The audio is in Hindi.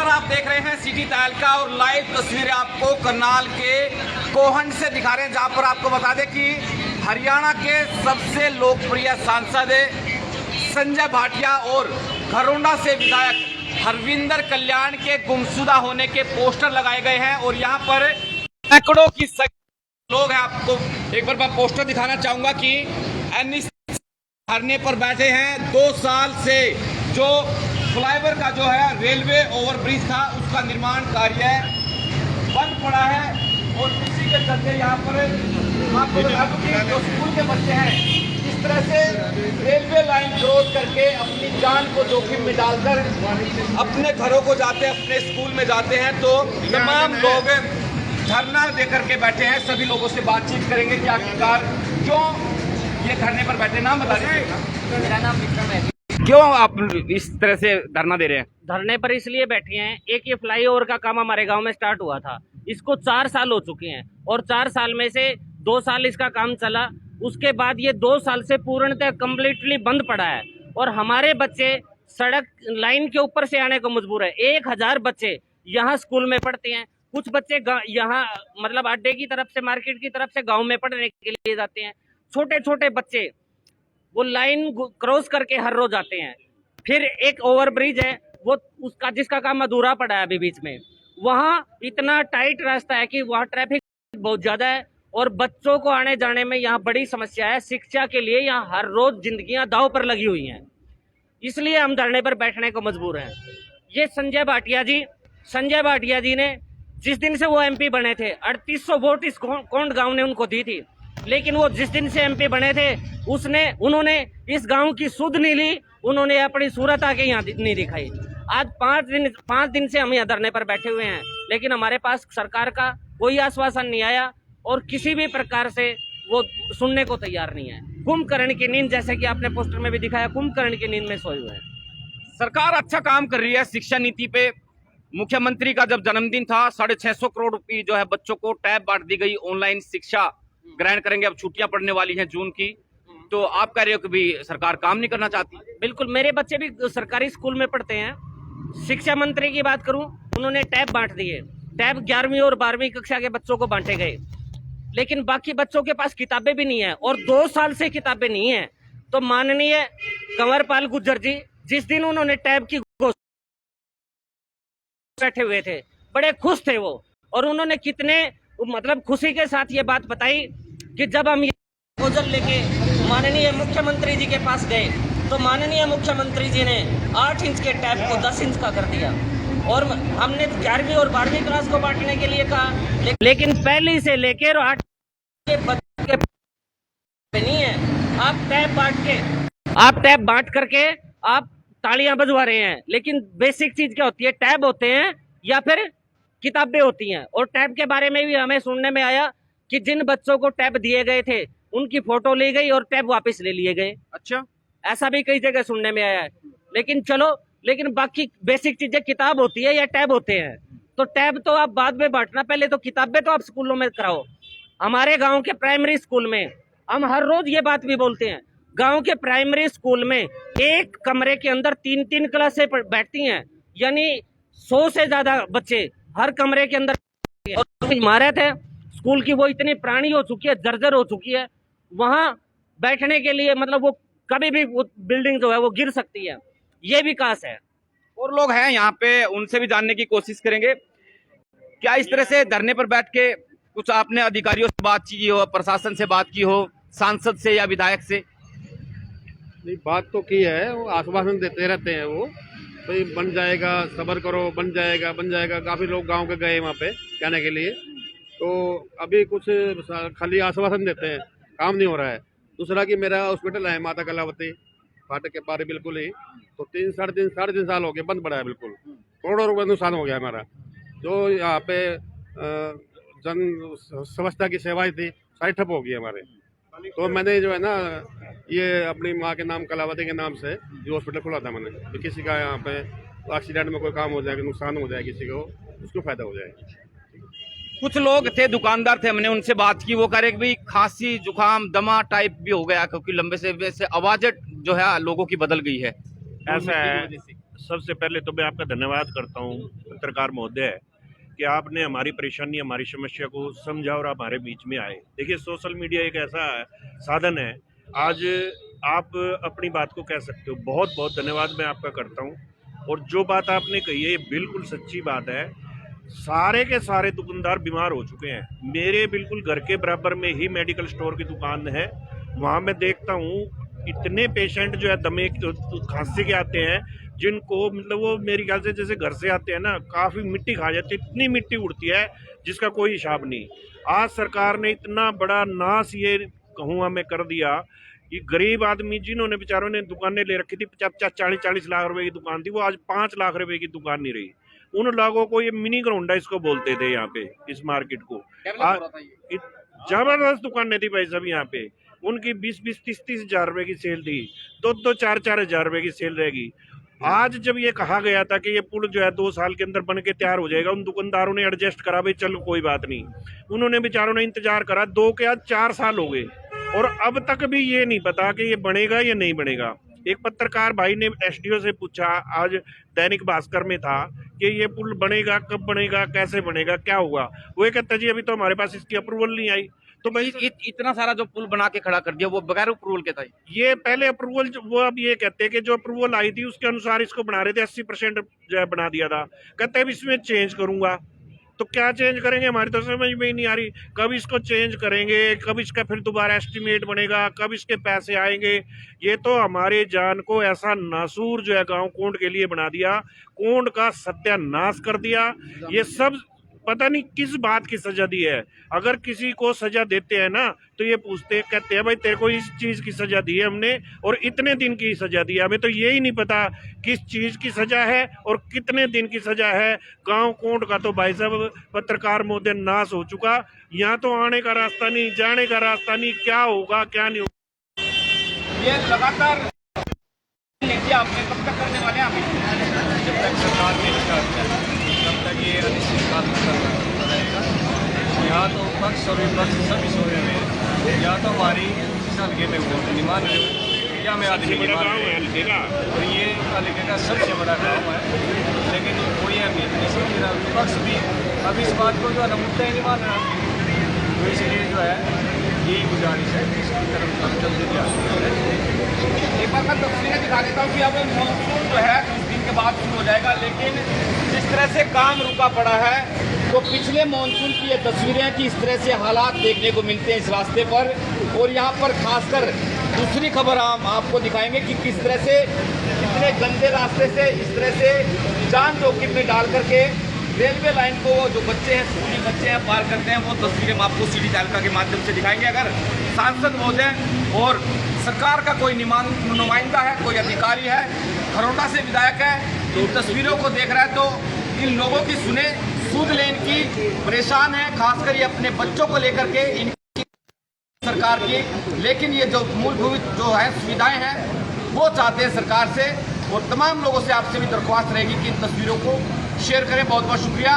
नमस्कार, आप देख रहे हैं सिटी तहलका और लाइव तस्वीरें आपको करनाल के कोहंड से दिखा रहे हैं, जहां पर आपको बता दें कि हरियाणा के सबसे लोकप्रिय सांसद संजय भाटिया और घरोंडा से विधायक हरविंदर कल्याण के गुमशुदा होने के पोस्टर लगाए गए हैं और यहां पर सैकड़ों की लोग हैं। आपको एक बार मैं पोस्टर दिखाना चाहूंगा कि धरने पर बैठे हैं। 2 साल से जो फ्लाईओवर का जो है रेलवे ओवरब्रिज था, उसका निर्माण कार्य बंद पड़ा है और इसी के चलते यहाँ पर आपको बता दूं कि जो स्कूल के बच्चे हैं इस तरह से रेलवे लाइन क्रॉस करके अपनी जान को जोखिम में डालकर अपने घरों को जाते हैं, अपने स्कूल में जाते हैं। तो तमाम लोग धरना देकर के बैठे हैं। सभी लोगों से बातचीत करेंगे कि आखिरकार क्यों ये धरने पर बैठे। नाम बता दीजिए। मेरा नाम विक्रम है। क्यों आप इस तरह से धरना दे रहे हैं? धरने पर इसलिए बैठे हैं, एक ये फ्लाईओवर का काम हमारे गांव में स्टार्ट हुआ था, इसको 4 साल हो चुके हैं और 4 साल में से 2 साल इसका काम चला, उसके बाद ये 2 साल से पूर्णतः कम्प्लीटली बंद पड़ा है और हमारे बच्चे सड़क लाइन के ऊपर से आने को मजबूर है। 1000 बच्चे यहाँ स्कूल में पढ़ते हैं, कुछ बच्चे यहाँ मतलब अड्डे की तरफ से, मार्केट की तरफ से गाँव में पढ़ने के लिए जाते हैं। छोटे छोटे बच्चे वो लाइन क्रॉस करके हर रोज आते हैं। फिर एक ओवरब्रिज है वो उसका जिसका काम अधूरा पड़ा है अभी बीच में, वहाँ इतना टाइट रास्ता है कि वहाँ ट्रैफिक बहुत ज्यादा है और बच्चों को आने जाने में यहाँ बड़ी समस्या है। शिक्षा के लिए यहाँ हर रोज जिंदगियां दांव पर लगी हुई हैं, इसलिए हम धरने पर बैठने को मजबूर हैं। ये संजय भाटिया जी ने जिस दिन से वो एमपी बने थे 3800 वोट इस कोंड गांव ने उनको दी थी, लेकिन वो जिस दिन से एमपी बने थे उन्होंने इस गांव की सुध नहीं ली, उन्होंने अपनी सूरत आके यहाँ नहीं दिखाई। आज 5 दिन से हम यहाँ धरने पर बैठे हुए हैं, लेकिन हमारे पास सरकार का कोई आश्वासन नहीं आया और किसी भी प्रकार से वो सुनने को तैयार नहीं है। कुंभकर्ण की नींद, जैसे कि आपने पोस्टर में भी दिखाया, कुंभकर्ण की नींद में सोए हुए हैं। सरकार अच्छा काम कर रही है शिक्षा नीति पे। मुख्यमंत्री का जब जन्मदिन था 650 करोड़ रुपए जो है बच्चों को टैब बांट दी गई, ऑनलाइन शिक्षा ग्रहण करेंगे। अब छुट्टियां पड़ने वाली हैं जून की, तो आप कह रहे हो कि भी सरकार काम नहीं करना चाहती? बिल्कुल, मेरे बच्चे भी सरकारी स्कूल में पढ़ते हैं। शिक्षा मंत्री की बात करूं, उन्होंने टैब बांट दिए। टैब 11वीं और 12वीं कक्षा के बच्चों को बांटे गए, लेकिन बाकी बच्चों के पास किताबें भी नहीं है और 2 साल से किताबें नहीं है। तो माननीय कंवरपाल गुर्जर जी जिस दिन उन्होंने टैब की बैठे हुए थे, बड़े खुश थे वो, और उन्होंने कितने मतलब खुशी के साथ ये बात बताई कि जब हम ये प्रपोजल लेके माननीय मुख्यमंत्री जी के पास गए तो माननीय मुख्यमंत्री जी ने 8 इंच के टैब को 10 इंच का कर दिया और हमने 11वीं और 12वीं क्लास को बांटने के लिए कहा, लेकिन पहली से लेकर 8 के बच्चे नहीं है। आप टैब बांट करके आप तालियां बजवा रहे हैं, लेकिन बेसिक चीज क्या होती है? टैब होते हैं या फिर किताबें होती हैं। और टैब के बारे में भी हमें सुनने में आया कि जिन बच्चों को टैब दिए गए थे उनकी फोटो ली गई और टैब वापस ले लिए गए। अच्छा, ऐसा भी कई जगह सुनने में आया है। लेकिन बाकी बेसिक चीजें किताब होती है या टैब होते हैं। तो टैब तो आप बाद में बांटना, पहले तो किताबें तो आप स्कूलों में कराओ। हमारे गाँव के प्राइमरी स्कूल में हम हर रोज ये बात भी बोलते हैं, गाँव के प्राइमरी स्कूल में एक कमरे के अंदर 3-3 क्लासें बैठती हैं, यानी 100 से ज्यादा बच्चे हर कमरे के अंदर। और इमारत है स्कूल की वो इतनी पुरानी हो चुकी है, जर्जर हो चुकी है, वहां बैठने के लिए मतलब वो कभी भी वो बिल्डिंग जो है वो गिर सकती है, ये विकास है। और लोग हैं यहाँ पे, उनसे भी जानने की कोशिश करेंगे। क्या इस तरह से धरने पर बैठ के कुछ आपने अधिकारियों से बात की हो, प्रशासन से बात की हो, सांसद से या विधायक से? नहीं, बात तो की है, वो आश्वासन देते रहते हैं वो भाई बन जाएगा, सब्र करो, बन जाएगा। काफ़ी लोग गांव के गए वहाँ पे कहने के लिए, तो अभी कुछ खाली आश्वासन देते हैं, काम नहीं हो रहा है। दूसरा कि मेरा हॉस्पिटल है माता कलावती फाटक के पारे बिल्कुल ही, तो 3-3.5 साल हो गए बंद पड़ा है बिल्कुल। करोड़ों रुपये नुकसान हो गया हमारा। जो यहाँ पे जन स्वच्छता की सेवाएं थी सारी ठप हो गई हमारे। तो मैंने जो है ना ये अपनी माँ के नाम कलावती के नाम से जो हॉस्पिटल खुला था मैंने, कि किसी का यहाँ पे एक्सीडेंट में कोई काम हो जाए, नुकसान हो जाए किसी को, उसको फायदा हो जाए। कुछ लोग थे, दुकानदार थे, हमने उनसे बात की, वो कह रहे कि भाई खांसी जुकाम दमा टाइप भी हो गया, क्योंकि लंबे से आवाज जो है लोगों की बदल गई है। ऐसा है सबसे पहले तो मैं आपका धन्यवाद करता हूँ पत्रकार महोदय कि आपने हमारी परेशानी, हमारी समस्या को समझा और हमारे बीच में आए। देखिए, सोशल मीडिया एक ऐसा साधन है, आज आप अपनी बात को कह सकते हो। बहुत बहुत धन्यवाद मैं आपका करता हूँ। और जो बात आपने कही है ये बिल्कुल सच्ची बात है। सारे के सारे दुकानदार बीमार हो चुके हैं। मेरे बिल्कुल घर के बराबर में ही मेडिकल स्टोर की दुकान है, वहाँ मैं देखता हूँ इतने पेशेंट जो है दमे खांसी के आते हैं, जिनको मतलब वो मेरी ख्याल से जैसे घर से आते हैं ना, काफ़ी मिट्टी खा जाती है, इतनी मिट्टी उड़ती है जिसका कोई हिसाब नहीं। आज सरकार ने इतना बड़ा नाश ये कहूँगा मैं कर दिया कि गरीब आदमी जिन्होंने बेचारों ने दुकानें ले रखी थी, 40-40 लाख रुपए की दुकान थी, वो आज 5 लाख रुपए की दुकान नहीं रही। उन लोगों को ये मिनी ग्राउंडा इसको बोलते थे यहाँ पे, इस मार्केट को। जबरदस्त दुकानें थी भाई साहब यहाँ पे, उनकी 20-20, 30-30 हजार रुपए की सेल थी, 2-2, 4-4 हजार रुपए की सेल रहेगी। आज जब ये कहा गया था कि ये पुल जो है 2 साल के अंदर बन के तैयार हो जाएगा, उन दुकानदारों ने एडजस्ट करा, भाई चलो कोई बात नहीं। उन्होंने बेचारों ने इंतजार करा, 2 के आज 4 साल हो गए और अब तक भी ये नहीं पता कि ये बनेगा या नहीं बनेगा। एक पत्रकार भाई ने एसडीओ से पूछा, आज दैनिक भास्कर में था, कि ये पुल बनेगा, कब बनेगा, कैसे बनेगा, क्या होगा। वो ये कहता जी अभी तो हमारे पास इसकी अप्रूवल नहीं आई। तो भाई इतना सारा जो पुल बना के खड़ा कर दिया वो बगैर अप्रूवल के था। ये पहले अप्रूवल, वो अब ये कहते हैं कि जो अप्रूवल आई थी उसके अनुसार इसको बना रहे थे, 80% जो है बना दिया था। कहते हैं इसमें चेंज करूंगा, तो क्या चेंज करेंगे, हमारी तो समझ में ही नहीं आ रही। कब इसको चेंज करेंगे, कब इसका फिर दोबारा एस्टिमेट बनेगा, कब इसके पैसे आएंगे। ये तो हमारे जान को ऐसा नासूर जो है गांव कोंड के लिए बना दिया, कोंड का सत्यानाश कर दिया। ये सब पता नहीं किस बात की सजा दी है। अगर किसी को सजा देते हैं ना तो ये पूछते, कहते हैं भाई तेरे को इस चीज की सजा दी है हमने और इतने दिन की सजा दी है। हमें तो यही नहीं पता किस चीज की सजा है और कितने दिन की सजा है। गांव कोंड का तो भाई साहब पत्रकार महोदय नाश हो चुका। यहाँ तो आने का रास्ता नहीं, जाने का रास्ता नहीं, क्या होगा क्या नहीं होगा। ये लगातार आपने कब तक करने वाले हैं? जब तक सरकार नहीं तब तक ये अनिश्चितकाल रहेगा। यहाँ तो पक्ष और विपक्ष सभी सोए हुए हैं। या तो हमारी इस हल्के में वोट नहीं मान रहे या मैं आदमी नहीं मान रहे। और ये हल्के का सबसे बड़ा गाँव है, लेकिन कोई अहमियत नहीं समझ रहा। विपक्ष भी अब इस बात को जो है मुद्दा ही नहीं मान रहा। तो इसलिए जो है यही गुजारिश है कि इसकी तरफ जल्दी ध्यान। एक बार मैं तस्वीरें दिखा देता हूँ कि अब मॉनसून जो है कुछ दिन के बाद शुरू हो जाएगा, लेकिन जिस तरह से काम रुका पड़ा है तो पिछले मॉनसून की ये तस्वीरें कि इस तरह से हालात देखने को मिलते हैं इस रास्ते पर। और यहाँ पर खासकर दूसरी खबर हम आपको दिखाएंगे कि किस तरह से इतने गंदे रास्ते से इस तरह से जान जोखिम में डाल करके रेलवे लाइन को जो बच्चे हैं, स्कूली बच्चे हैं, पार करते हैं। वो तस्वीरें हम आपको सीडी तालिका के माध्यम से दिखाएंगे। अगर सांसद महोदय और सरकार का कोई नुमाइंदा है, कोई अधिकारी है, खरोटा से विधायक है, इन तस्वीरों को देख रहा है तो इन लोगों की सुने, सूद ले इनकी, परेशान है, खासकर ये अपने बच्चों को लेकर के इनकी सरकार की। लेकिन ये जो मूलभूत जो है सुविधाएं हैं वो चाहते हैं सरकार से। और तमाम लोगों से आपसे भी दरख्वास्त रहेगी कि इन तस्वीरों को शेयर करें। बहुत बहुत शुक्रिया।